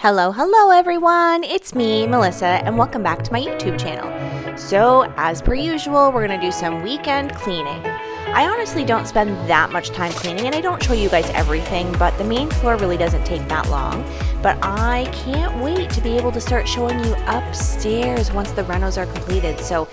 Hello everyone, it's me, Melissa, and welcome back to my YouTube channel. So, as per usual, we're going to do some weekend cleaning. I honestly don't spend that much time cleaning, and I don't show you guys everything, but the main floor really doesn't take that long. But I can't wait to be able to start showing you upstairs once the renos are completed. So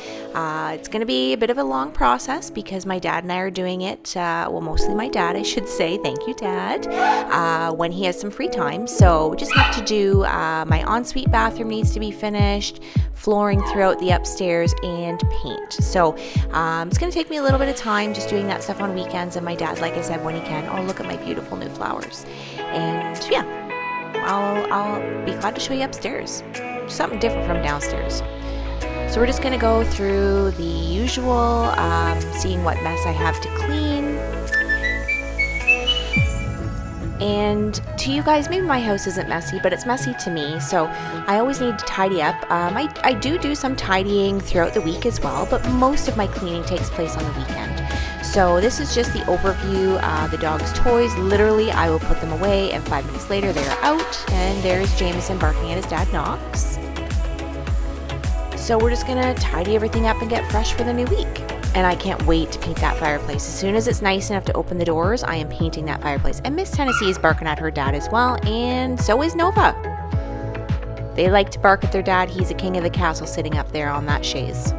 it's going to be a bit of a long process because my dad and I are doing it, well, mostly my dad, I should say, thank you Dad, when he has some free time. So we just have to do, my ensuite bathroom needs to be finished, flooring throughout the upstairs, and paint. So it's going to take me a little bit of time just doing that stuff on weekends, and my dad, like I said, when he can. Oh, look at my beautiful new flowers. And yeah, I'll be glad to show you upstairs. Something different from downstairs. So we're just going to go through the usual, seeing what mess I have to clean. And to you guys, maybe my house isn't messy, but it's messy to me, so I always need to tidy up. I do some tidying throughout the week as well, but most of my cleaning takes place on the weekend. So this is just the overview. The dog's toys, literally I will put them away and 5 minutes later they're out, and there's Jameson barking at his dad Knox. So we're just gonna tidy everything up and get fresh for the new week. And I can't wait to paint that fireplace. As soon as it's nice enough to open the doors, I am painting that fireplace. And Miss Tennessee is barking at her dad as well, and so is Nova. They like to bark at their dad. He's a king of the castle sitting up there on that chaise.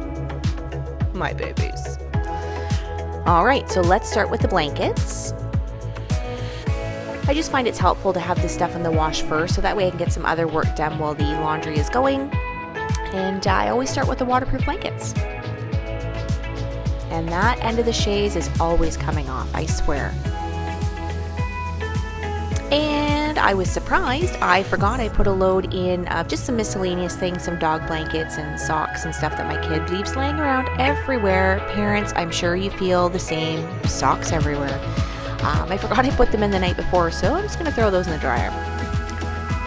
My babies. All right, so let's start with the blankets. I just find it's helpful to have this stuff in the wash first, so that way I can get some other work done while the laundry is going. And I always start with the waterproof blankets. And that end of the chaise is always coming off, I swear. And I was surprised. I forgot I put a load in of just some miscellaneous things, some dog blankets and socks and stuff that my kid leaves laying around everywhere. Parents, I'm sure you feel the same. Socks everywhere. I forgot I put them in the night before, so I'm just going to throw those in the dryer.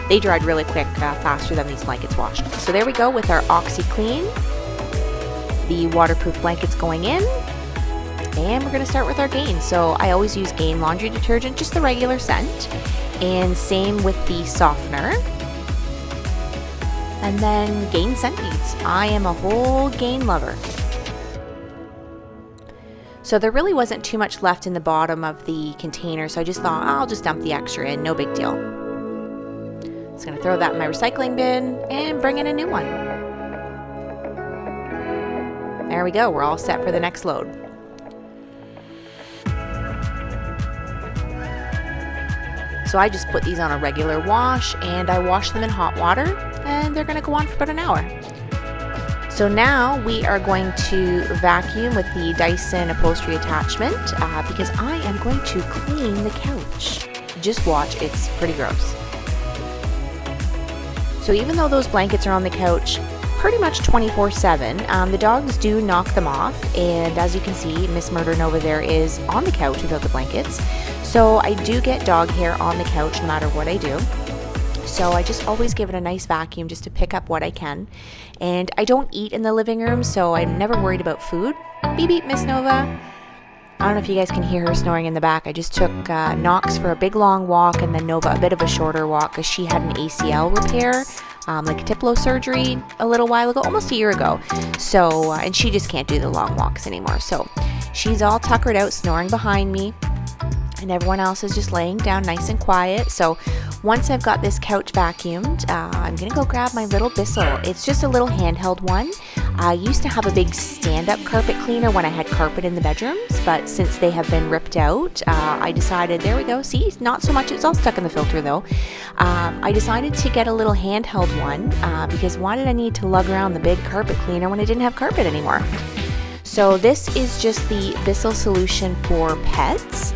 They dried really quick, faster than these blankets washed. So there we go with our OxyClean. The waterproof blankets going in, and we're going to start with our Gain. So I always use Gain laundry detergent, just the regular scent, and same with the softener. And then Gain scent beads. I am a whole Gain lover. So there really wasn't too much left in the bottom of the container, so I just thought I'll just dump the extra in, no big deal. Just going to throw that in my recycling bin and bring in a new one. There we go, we're all set for the next load. So I just put these on a regular wash, and I wash them in hot water, and they're gonna go on for about an hour. So now we are going to vacuum with the Dyson Upholstery attachment because I am going to clean the couch. Just watch, it's pretty gross. So even though those blankets are on the couch pretty much 24/7. The dogs do knock them off, and as you can see, Miss Murder Nova there is on the couch without the blankets. So I do get dog hair on the couch no matter what I do. So I just always give it a nice vacuum just to pick up what I can. And I don't eat in the living room, so I'm never worried about food. Beep beep, Miss Nova. I don't know if you guys can hear her snoring in the back. I just took Knox for a big long walk, and then Nova a bit of a shorter walk because she had an ACL repair. Like a Tiplo surgery a little while ago, almost a year ago. So, and she just can't do the long walks anymore. So she's all tuckered out, snoring behind me, and everyone else is just laying down nice and quiet. So once I've got this couch vacuumed, I'm gonna go grab my little Bissell. It's just a little handheld one. I used to have a big stand-up carpet cleaner when I had carpet in the bedrooms, but since they have been ripped out, I decided, there we go, see, not so much, it's all stuck in the filter though. I decided to get a little handheld one because why did I need to lug around the big carpet cleaner when I didn't have carpet anymore? So this is just the Bissell solution for pets.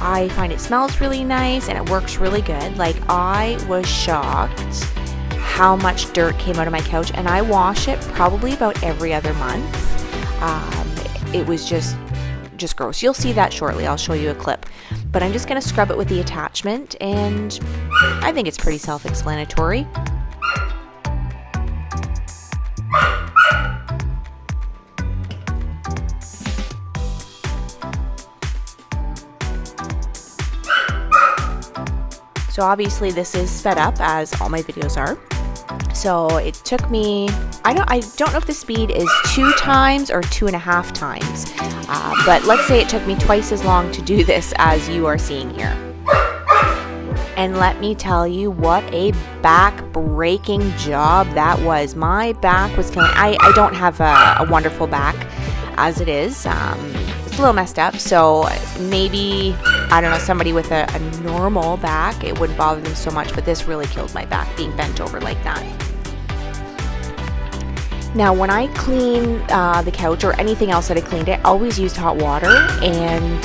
I find it smells really nice and it works really good. Like, I was shocked how much dirt came out of my couch, and I wash it probably about every other month. It was just gross. You'll see that shortly. I'll show you a clip. But I'm just going to scrub it with the attachment, and I think it's pretty self-explanatory. So obviously this is sped up, as all my videos are. So it took me, I don't know if the speed is 2 times or 2.5 times, but let's say it took me twice as long to do this as you are seeing here. And let me tell you, what a back-breaking job that was. My back was killing. I don't have a wonderful back as it is. It's a little messed up, so maybe, I don't know, somebody with a normal back, it wouldn't bother them so much, but this really killed my back, being bent over like that. Now, when I clean the couch or anything else that I cleaned, I always used hot water and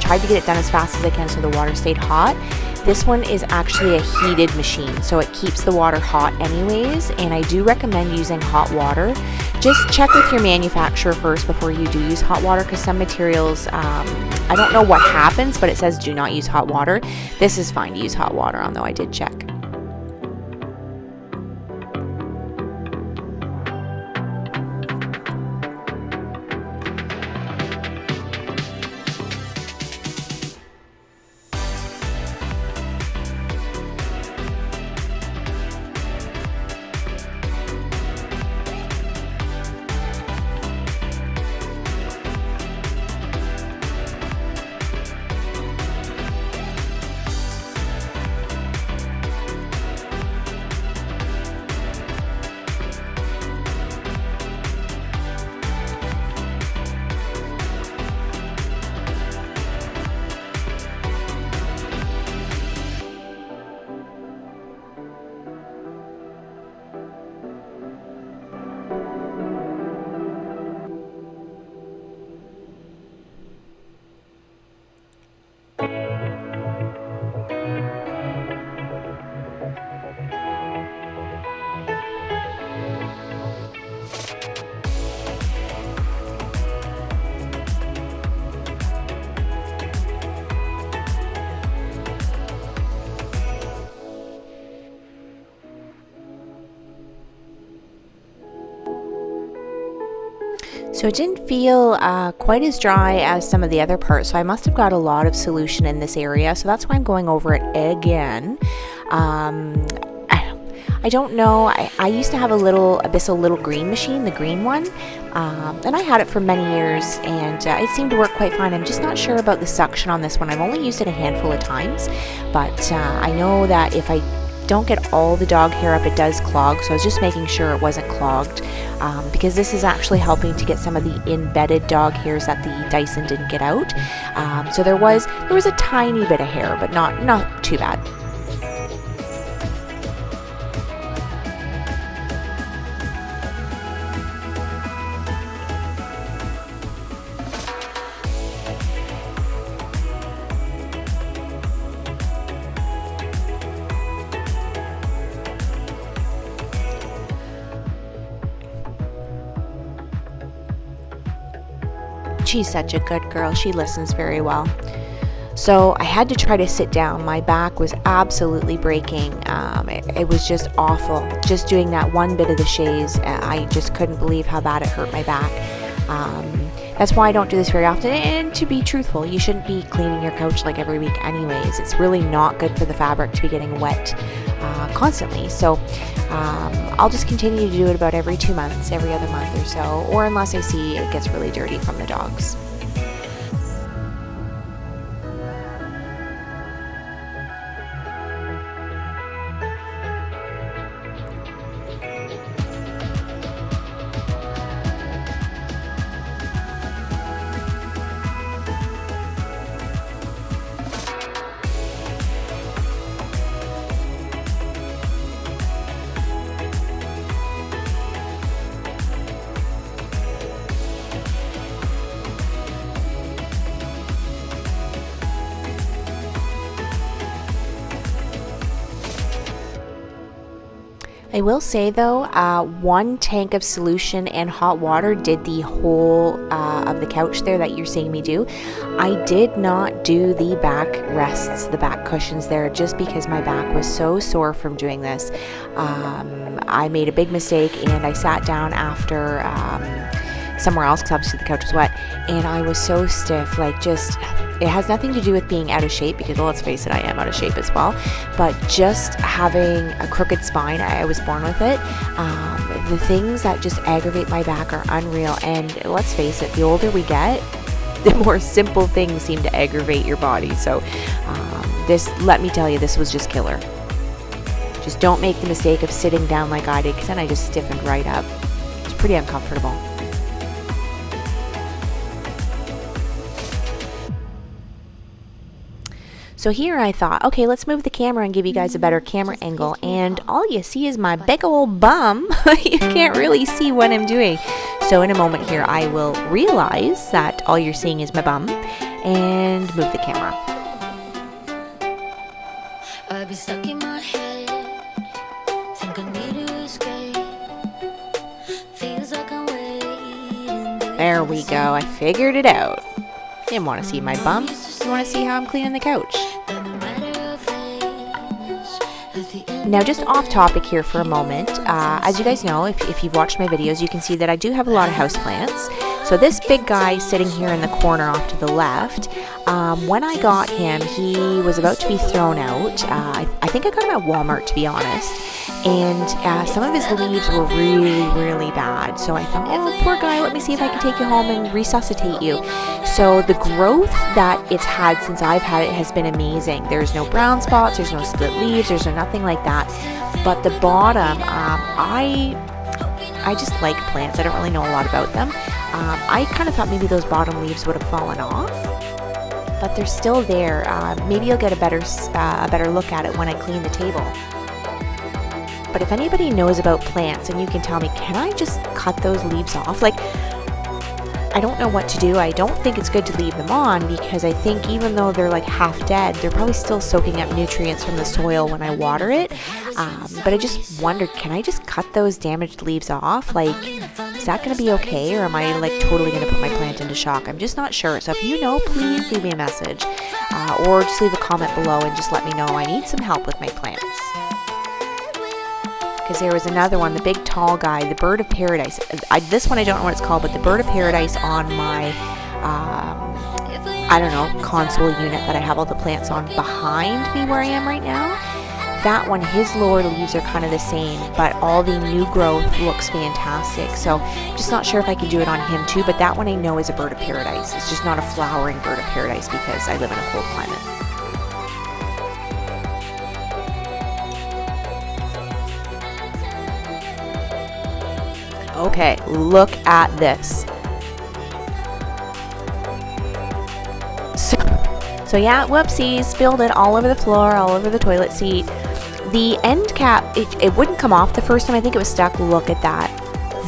tried to get it done as fast as I can so the water stayed hot. This one is actually a heated machine, so it keeps the water hot anyways, and I do recommend using hot water. Just check with your manufacturer first before you do use hot water, because some materials, I don't know what happens, but it says do not use hot water. This is fine to use hot water on, though I did check. So it didn't feel quite as dry as some of the other parts, so I must have got a lot of solution in this area, so that's why I'm going over it again. I don't know, I used to have a Bissell little green machine, the green one, and I had it for many years, and it seemed to work quite fine. I'm just not sure about the suction on this one. I've only used it a handful of times, but I know that if I don't get all the dog hair up, it does clog, so I was just making sure it wasn't clogged, because this is actually helping to get some of the embedded dog hairs that the Dyson didn't get out. So there was a tiny bit of hair, but not too bad. She's such a good girl. She listens very well. So I had to try to sit down. My back was absolutely breaking. It was just awful. Just doing that one bit of the chaise, I just couldn't believe how bad it hurt my back. That's why I don't do this very often. And to be truthful, you shouldn't be cleaning your couch like every week anyways. It's really not good for the fabric to be getting wet constantly. So I'll just continue to do it about every 2 months, every other month or so, or unless I see it gets really dirty from the dogs. I will say though, 1 tank of solution and hot water did the whole of the couch there that you're seeing me do. I did not do the back rests, the back cushions there, just because my back was so sore from doing this. I made a big mistake and I sat down after somewhere else because obviously the couch was wet, and I was so stiff, like just, it has nothing to do with being out of shape because, well, let's face it, I am out of shape as well, but just having a crooked spine, I was born with it. The things that just aggravate my back are unreal, and let's face it, the older we get, the more simple things seem to aggravate your body. So let me tell you, this was just killer. Just don't make the mistake of sitting down like I did, because then I just stiffened right up. It's pretty uncomfortable. So here I thought, okay, let's move the camera and give you guys a better camera angle, and all you see is my big old bum. You can't really see what I'm doing. So in a moment here, I will realize that all you're seeing is my bum and move the camera. I've been stuck in my head, think I need to escape. Feels like I'm waiting. There we go, I figured it out. You didn't want to see my bum, you want to see how I'm cleaning the couch. Now, just off topic here for a moment, as you guys know, if you've watched my videos, you can see that I do have a lot of houseplants. So this big guy sitting here in the corner off to the left, when I got him, he was about to be thrown out. I think I got him at Walmart, to be honest. And some of his leaves were really, really bad. So I thought, oh, poor guy, let me see if I can take you home and resuscitate you. So the growth that it's had since I've had it has been amazing. There's no brown spots, there's no split leaves, there's no nothing like that. But the bottom, I just like plants. I don't really know a lot about them. I kind of thought maybe those bottom leaves would have fallen off, but they're still there. Maybe you'll get a better look at it when I clean the table. But if anybody knows about plants and you can tell me, can I just cut those leaves off? Like, I don't know what to do. I don't think it's good to leave them on, because I think even though they're like half dead, they're probably still soaking up nutrients from the soil when I water it. But I just wondered, can I just cut those damaged leaves off? Like, is that going to be okay, or am I like totally going to put my plant into shock? I'm just not sure. So if you know, please leave me a message, or just leave a comment below and just let me know. I need some help with my plants. Because there was another one, the big tall guy, the bird of paradise. This one I don't know what it's called, but the bird of paradise on my, I don't know, console unit that I have all the plants on behind me where I am right now. That one, his lower leaves are kind of the same, but all the new growth looks fantastic. So just not sure if I can do it on him too, but that one I know is a bird of paradise. It's just not a flowering bird of paradise because I live in a cold climate. Okay, look at this. So yeah, whoopsies, spilled it all over the floor, all over the toilet seat. The end cap, it wouldn't come off the first time. I think it was stuck. Look at that.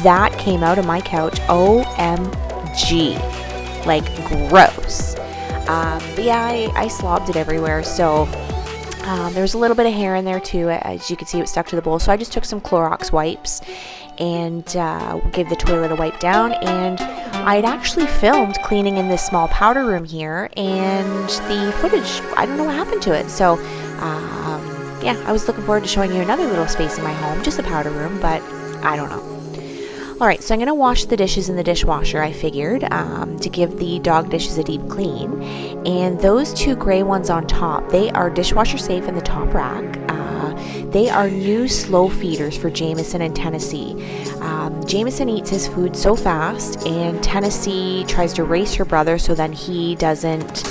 That came out of my couch. OMG. Like, gross. But yeah, I slobbed it everywhere. So there was a little bit of hair in there too. As you can see, it was stuck to the bowl. So I just took some Clorox wipes and gave the toilet a wipe down. And I had actually filmed cleaning in this small powder room here, and the footage, I don't know what happened to it. So yeah, I was looking forward to showing you another little space in my home, just a powder room, but I don't know. Alright, so I'm going to wash the dishes in the dishwasher, I figured, to give the dog dishes a deep clean. And those two gray ones on top, they are dishwasher safe in the top rack. They are new slow feeders for Jameson and Tennessee. Jameson eats his food so fast, and Tennessee tries to race her brother so then he doesn't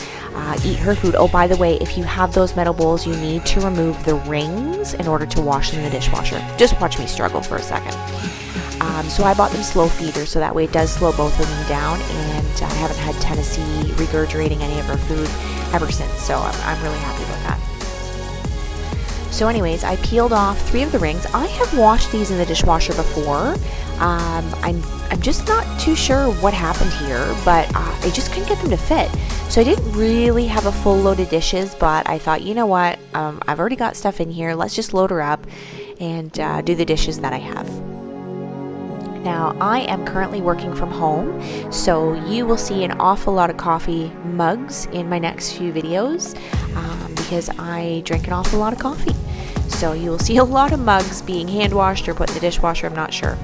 eat her food. Oh, by the way, if you have those metal bowls, you need to remove the rings in order to wash them in the dishwasher. Just watch me struggle for a second. So I bought them slow feeders, so that way it does slow both of them down, and I haven't had Tennessee regurgitating any of her food ever since, so I'm really happy about that. So anyways, I peeled off 3 of the rings. I have washed these in the dishwasher before. I'm just not too sure what happened here, but I just couldn't get them to fit. So I didn't really have a full load of dishes, but I thought, you know what, I've already got stuff in here. Let's just load her up and do the dishes that I have. Now, I am currently working from home, so you will see an awful lot of coffee mugs in my next few videos because I drink an awful lot of coffee. So you will see a lot of mugs being hand washed or put in the dishwasher, I'm not sure.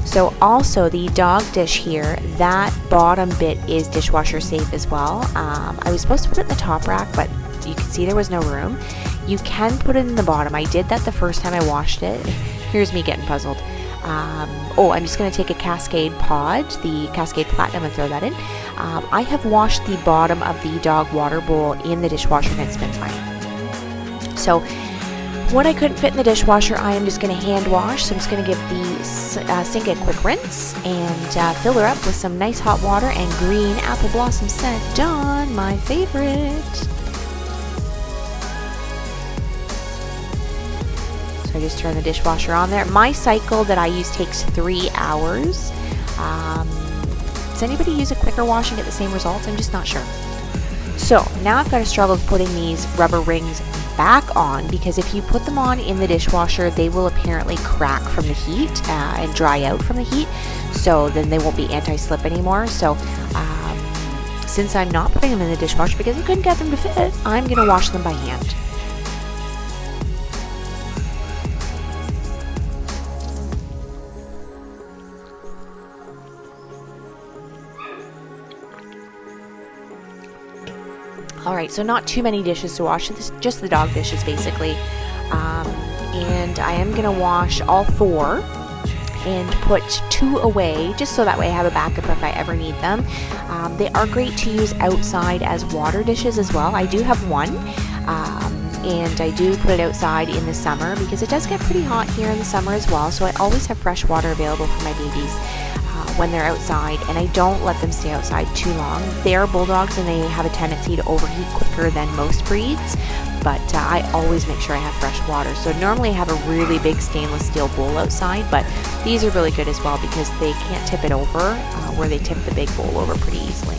So also the dog dish here, that bottom bit is dishwasher safe as well. I was supposed to put it in the top rack, but you can see there was no room. You can put it in the bottom. I did that the first time I washed it. Here's me getting puzzled. I'm just going to take a Cascade pod, the Cascade Platinum, and throw that in. I have washed the bottom of the dog water bowl in the dishwasher and it's been fine. So what I couldn't fit in the dishwasher, I am just going to hand wash. So I'm just going to give the sink a quick rinse and fill her up with some nice hot water and green apple blossom scent. Done, my favorite. So I just turn the dishwasher on there. My cycle that I use takes 3 hours. Does anybody use a quicker wash and get the same results? I'm just not sure. So now I've got to struggle putting these rubber rings back on, because if you put them on in the dishwasher, they will apparently crack from the heat and dry out from the heat. So then they won't be anti-slip anymore. So since I'm not putting them in the dishwasher because I couldn't get them to fit, I'm going to wash them by hand. Alright, so not too many dishes to wash, just the dog dishes basically. And I am going to wash all 4 and put 2 away, just so that way I have a backup if I ever need them. They are great to use outside as water dishes as well. I do have one, and I do put it outside in the summer because it does get pretty hot here in the summer as well, so I always have fresh water available for my babies when they're outside, and I don't let them stay outside too long. They are bulldogs and they have a tendency to overheat quicker than most breeds, but I always make sure I have fresh water. So normally I have a really big stainless steel bowl outside, but these are really good as well because they can't tip it over where they tip the big bowl over pretty easily.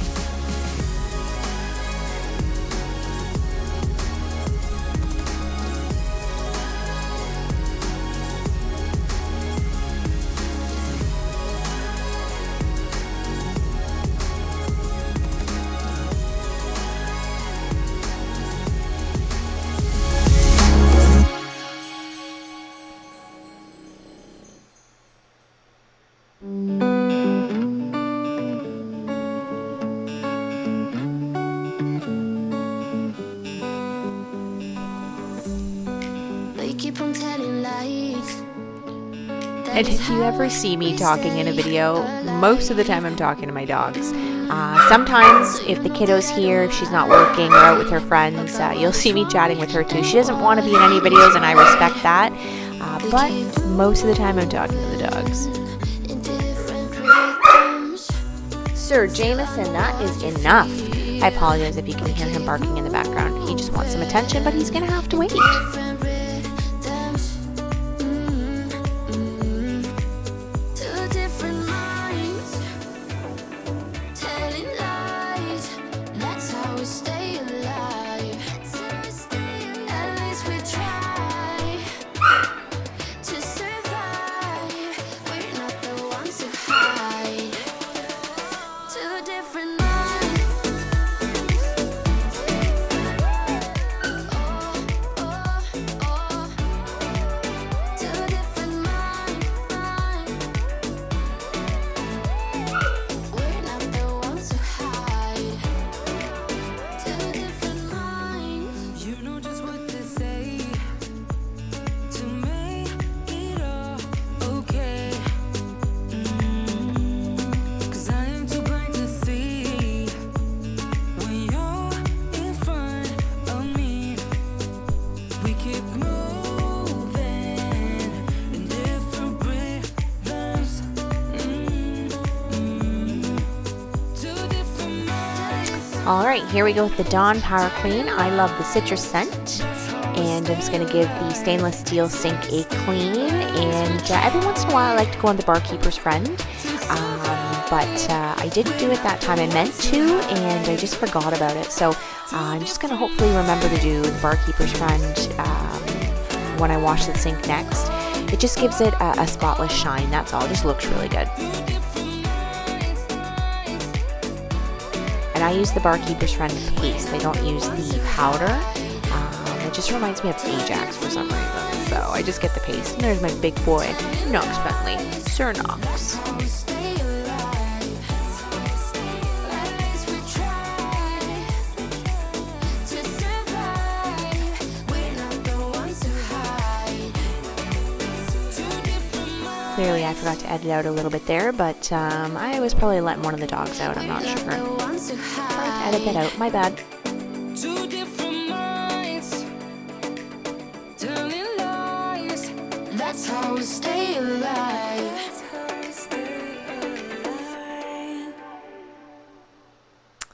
And if you ever see me talking in a video, most of the time I'm talking to my dogs. Sometimes if the kiddo's here, if she's not working or out with her friends, you'll see me chatting with her too. She doesn't want to be in any videos and I respect that, but most of the time I'm talking to the dogs. Sir Jameson, that is enough. I apologize if you can hear him barking in the background. He just wants some attention, but he's going to have to wait. Alright, here we go with the Dawn Power Clean. I love the citrus scent, and I'm just going to give the stainless steel sink a clean, and every once in a while I like to go on the Barkeeper's Friend, but I didn't do it that time. I meant to, and I just forgot about it, so I'm just going to hopefully remember to do the Barkeeper's Friend when I wash the sink next. It just gives it a spotless shine, that's all. It just looks really good. And I use the Barkeeper's Friend paste. I don't use the powder. It just reminds me of Ajax for some reason. So I I just get the paste. And there's my big boy, Knox Bentley, Sir Knox. Clearly I forgot to edit out a little bit there, but I was probably letting one of the dogs out, I'm not sure. Forgot to edit that out, my bad. That's how we stay alive.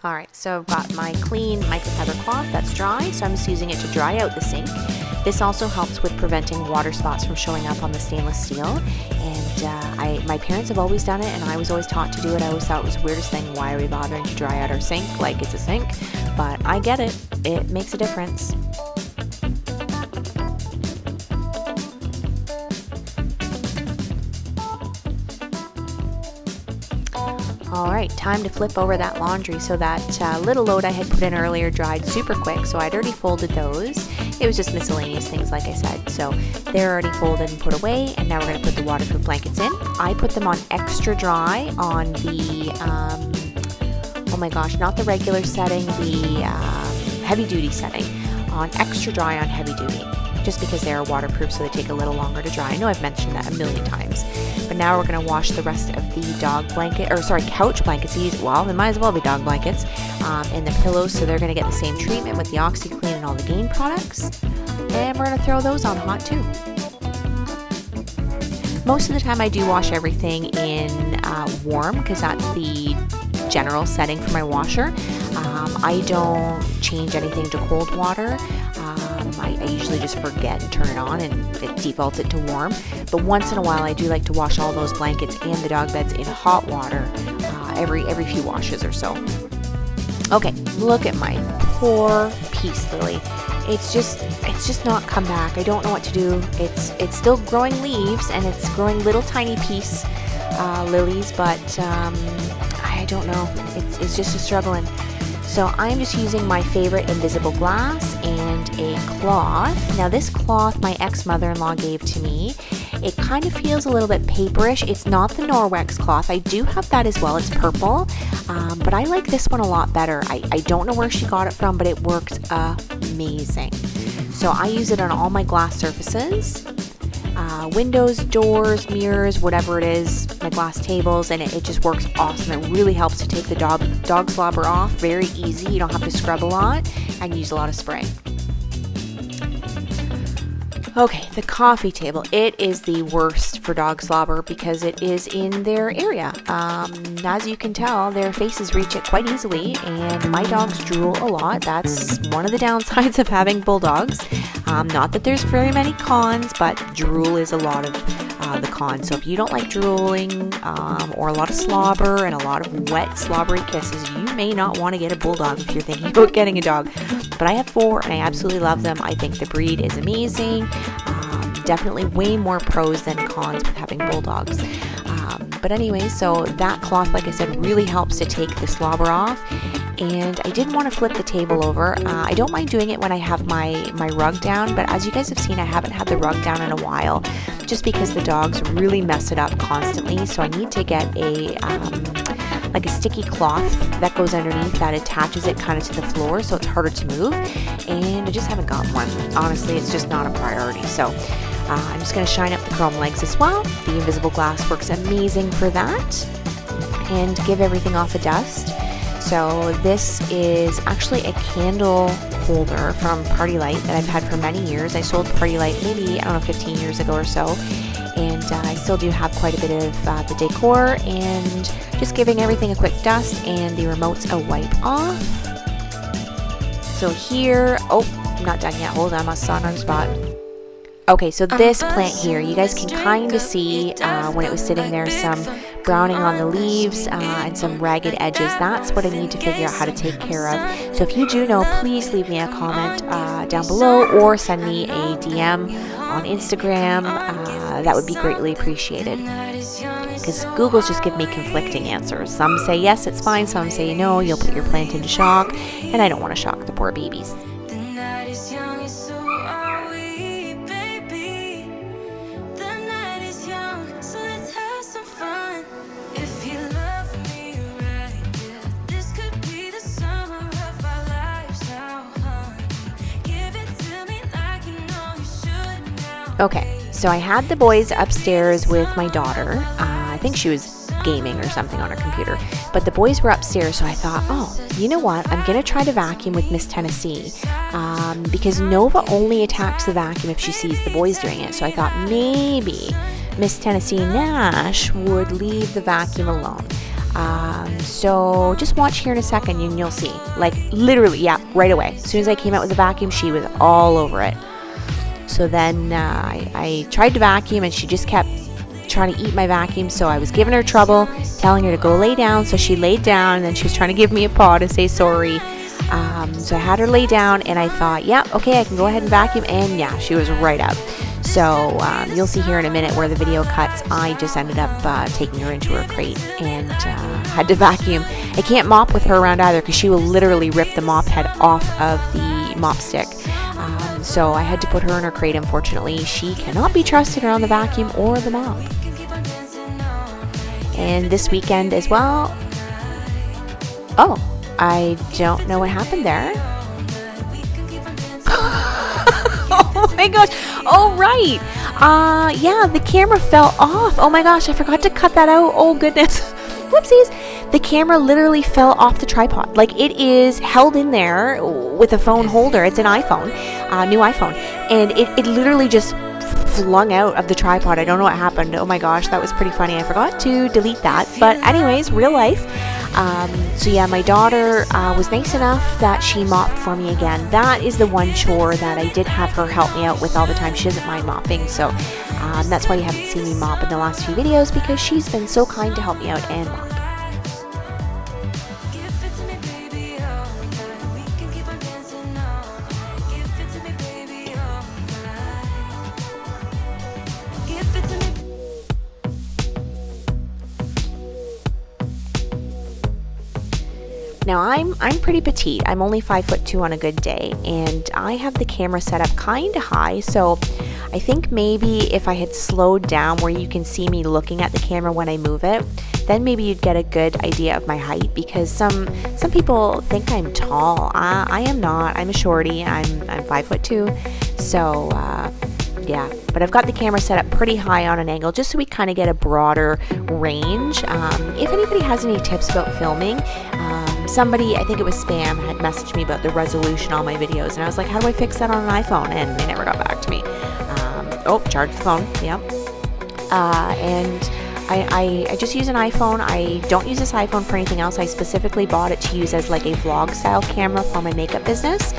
Alright, so I've got my clean microfiber cloth that's dry, so I'm just using it to dry out the sink. This also helps with preventing water spots from showing up on the stainless steel. And my parents have always done it, and I was always taught to do it. I always thought it was the weirdest thing. Why are we bothering to dry out our sink like it's a sink? But I get it. It makes a difference. Alright, time to flip over that laundry. So that little load I had put in earlier dried super quick, so I'd already folded those. It was just miscellaneous things, like I said. So they're already folded and put away, and now we're going to put the waterproof blankets in. I put them on extra dry on the, oh my gosh, not the regular setting, the heavy duty setting. On extra dry on heavy duty, just because they are waterproof, so they take a little longer to dry. I know I've mentioned that a million times. But now we're going to wash the rest of the couch blankets. They might as well be dog blankets, and the pillows, so they're going to get the same treatment with the OxiClean and all the Gain products. And we're going to throw those on hot too. Most of the time I do wash everything in warm, because that's the general setting for my washer. I don't change anything to cold water. I usually just forget and turn it on, and it defaults it to warm. But once in a while I do like to wash all those blankets and the dog beds in hot water every few washes or so. Okay, look at my poor peace lily. It's just not come back. I don't know what to do. It's still growing leaves, and it's growing little tiny peace lilies, but I don't know. It's just a struggling. So I'm just using my favorite invisible glass and a cloth. Now this cloth my ex-mother-in-law gave to me. It kind of feels a little bit paperish. It's not the Norwex cloth. I do have that as well. It's purple, but I like this one a lot better. I don't know where she got it from, but it works amazing. So I use it on all my glass surfaces. Windows, doors, mirrors, whatever it is, my glass tables, and it just works awesome. It really helps to take the dog slobber off. Very easy. You don't have to scrub a lot and use a lot of spray. Okay, the coffee table. It is the worst for dog slobber because it is in their area. As you can tell, their faces reach it quite easily, and my dogs drool a lot. That's one of the downsides of having bulldogs. Not that there's very many cons, but drool is a lot of the cons. So if you don't like drooling or a lot of slobber and a lot of wet, slobbery kisses, you may not want to get a bulldog if you're thinking about getting a dog. But I have 4, and I absolutely love them. I think the breed is amazing. Definitely way more pros than cons with having bulldogs. But anyway, so that cloth, like I said, really helps to take the slobber off. And I didn't want to flip the table over. I don't mind doing it when I have my rug down, but as you guys have seen, I haven't had the rug down in a while, just because the dogs really mess it up constantly. So I need to get a sticky cloth that goes underneath that attaches it kind of to the floor, so it's harder to move. And I just haven't got one. Honestly, it's just not a priority. So I'm just going to shine up the chrome legs as well. The invisible glass works amazing for that, and give everything off a dust. So this is actually a candle holder from Party Light that I've had for many years. I sold Party Light maybe, 15 years ago or so. And I still do have quite a bit of the decor, and just giving everything a quick dust, and the remote's a wipe off. So here, I'm not done yet. Hold on, I saw another spot. Okay, so this plant here, you guys can kind of see when it was sitting there, some browning on the leaves and some ragged edges. That's what I need to figure out how to take care of. So if you do know, please leave me a comment down below, or send me a DM on Instagram. That would be greatly appreciated, because Google's just give me conflicting answers. Some say yes, it's fine. Some say no, you'll put your plant into shock, and I don't want to shock the poor babies. Okay, so I had the boys upstairs with my daughter. I think she was gaming or something on her computer, but the boys were upstairs, so I thought, oh, you know what, I'm gonna try to vacuum with Miss Tennessee, because Nova only attacks the vacuum if she sees the boys doing it. So I thought maybe Miss Tennessee Nash would leave the vacuum alone. So just watch here in a second and you'll see, like literally, yeah, right away. As soon as I came out with the vacuum, she was all over it. So then I tried to vacuum and she just kept trying to eat my vacuum. So I was giving her trouble, telling her to go lay down. So she laid down and then she was trying to give me a paw to say sorry. So I had her lay down and I thought, yeah, okay, I can go ahead and vacuum. And yeah, she was right up. So you'll see here in a minute where the video cuts. I just ended up taking her into her crate and had to vacuum. I can't mop with her around either because she will literally rip the mop head off of the mop stick. So I had to put her in her crate. Unfortunately, she cannot be trusted around the vacuum or the mop. And this weekend as well. Oh, I don't know what happened there. Oh my gosh. Oh, right. Yeah, the camera fell off. Oh my gosh, I forgot to cut that out. Oh goodness. Whoopsies. The camera literally fell off the tripod. Like, it is held in there with a phone holder. It's an iPhone, new iPhone. And it literally just flung out of the tripod. I don't know what happened. Oh my gosh, that was pretty funny. I forgot to delete that. But anyways, real life. So yeah, my daughter was nice enough that she mopped for me again. That is the one chore that I did have her help me out with all the time. She doesn't mind mopping, so that's why you haven't seen me mop in the last few videos, because she's been so kind to help me out and mop. Now I'm pretty petite. I'm only 5'2" on a good day, and I have the camera set up kind of high, so I think maybe if I had slowed down where you can see me looking at the camera when I move it, then maybe you'd get a good idea of my height, because some people think I'm tall. I am not. I'm a shorty. I'm 5'2", so yeah, but I've got the camera set up pretty high on an angle just so we kind of get a broader range. If anybody has any tips about filming, somebody, I think it was Spam, had messaged me about the resolution on my videos, and I was like, how do I fix that on an iPhone? And they never got back to me. Oh, charge the phone, yep. And I just use an iPhone. I don't use this iPhone for anything else. I specifically bought it to use as like a vlog style camera for my makeup business.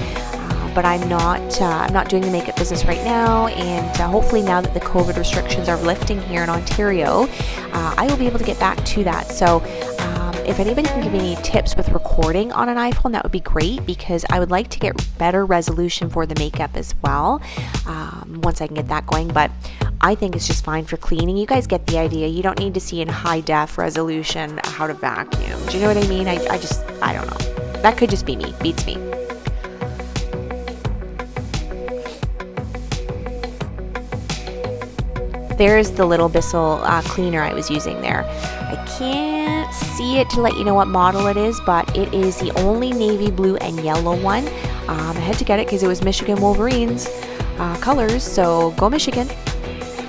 But I'm not doing the makeup business right now, and hopefully now that the COVID restrictions are lifting here in Ontario, I will be able to get back to that. So if anybody can give me any tips with recording on an iPhone, that would be great, because I would like to get better resolution for the makeup as well once I can get that going. But I think it's just fine for cleaning. You guys get the idea. You don't need to see in high def resolution how to vacuum. Do you know what I mean? I don't know. That could just be me. Beats me. There's the little Bissell cleaner I was using there. I can't see it to let you know what model it is, but it is the only navy blue and yellow one. I had to get it because it was Michigan Wolverines colors, so go Michigan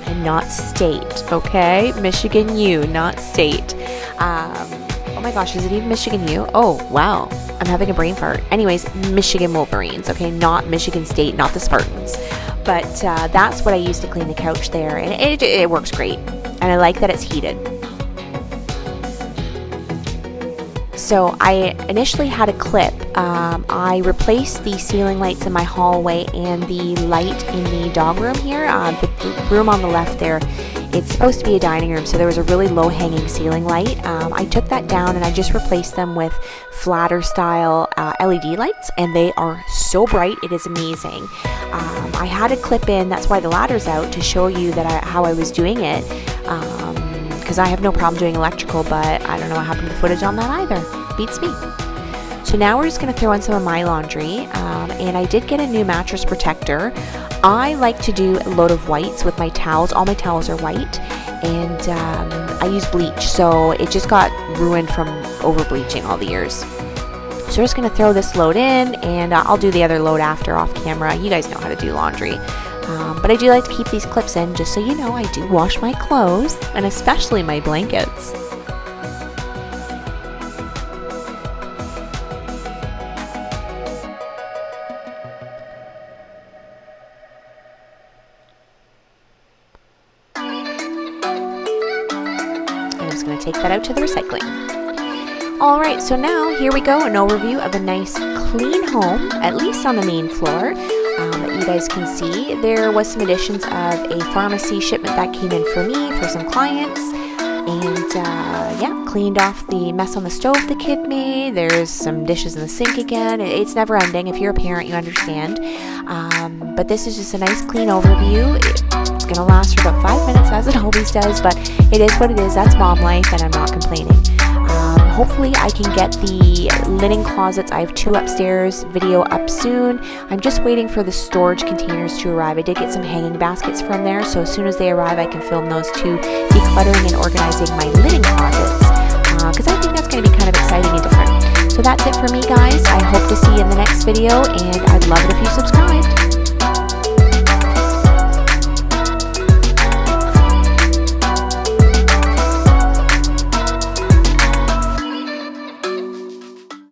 and not state, okay? Michigan U, not state. Oh my gosh, is it even Michigan U? Oh, wow. I'm having a brain fart. Anyways, Michigan Wolverines, okay? Not Michigan State, not the Spartans. But that's what I use to clean the couch there, and it works great. And I like that it's heated. So I initially had a clip. I replaced the ceiling lights in my hallway and the light in the dog room here. The room on the left there, it's supposed to be a dining room, so there was a really low-hanging ceiling light. I took that down and I just replaced them with flatter style LED lights, and they are so bright. It is amazing. I had a clip in, that's why the ladder's out, to show you that how I was doing it, because I have no problem doing electrical, but I don't know what happened to the footage on that either. Beats me. So now we're just going to throw in some of my laundry, and I did get a new mattress protector. I like to do a load of whites with my towels. All my towels are white, and I use bleach, so it just got ruined from over bleaching all the years. So we're just going to throw this load in, and I'll do the other load after off camera. You guys know how to do laundry. But I do like to keep these clips in, just so you know, I do wash my clothes, and especially my blankets. I'm just going to take that out to the recycling. Alright, so now here we go, an overview of a nice clean home, at least on the main floor, that you guys can see. There was some additions of a pharmacy shipment that came in for me, for some clients, and yeah, cleaned off the mess on the stove the kid made. There's some dishes in the sink again. It's never ending. If you're a parent, you understand. But this is just a nice clean overview. It's going to last for about 5 minutes, as it always does, but it is what it is. That's mom life, and I'm not complaining. Hopefully I can get the linen closets. I have 2 upstairs video up soon. I'm just waiting for the storage containers to arrive. I did get some hanging baskets from there, so as soon as they arrive I can film those too, decluttering and organizing my linen closets, because I think that's going to be kind of exciting and different. So that's it for me, guys. I hope to see you in the next video, and I'd love it if you subscribed.